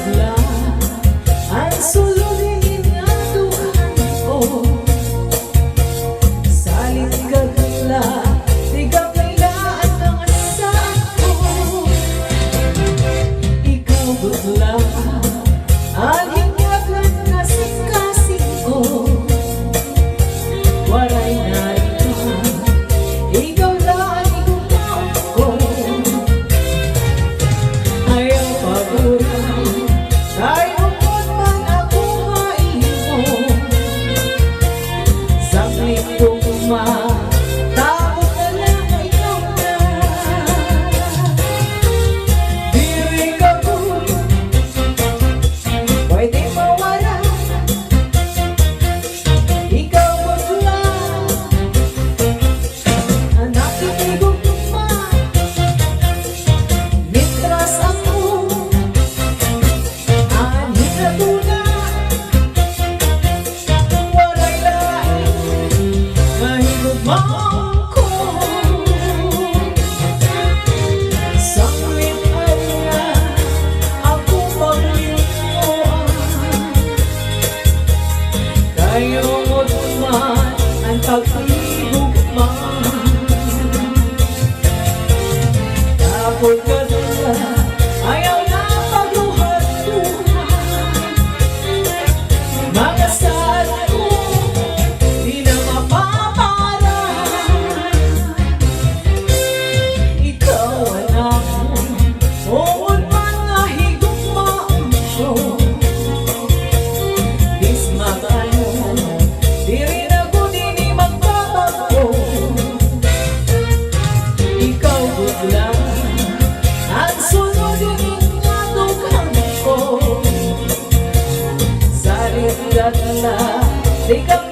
butla ang sulodin nga duhan ko. Salit gagla, di ka kailaan ng asaan ko. Ikaw butla ang hinyagan na sikasing ko. Waray na ikaw lang igumaon ko. Ayaw pagurang tayo mo't man ako maimo. Saglit tugma takot na lang ikaw na. Diri ka po pwede mawala. Ikaw butla anak tinigugma. Mitras ako anhin na tuna. Walay lain mahigugmaon ko. Saklit ala ako maglingkuan. Kayo mo't man ang pagtigugma. Tapos ka nila ayaw na pagluhat-luhat. Mga saro ko di na mapaparaan. Ikaw anak mo uod man nga higugmaon ko. Dismagano di rin ako di magbabago. Ikaw butla ang sunodin nga dughang ko. Salit gagla, di ka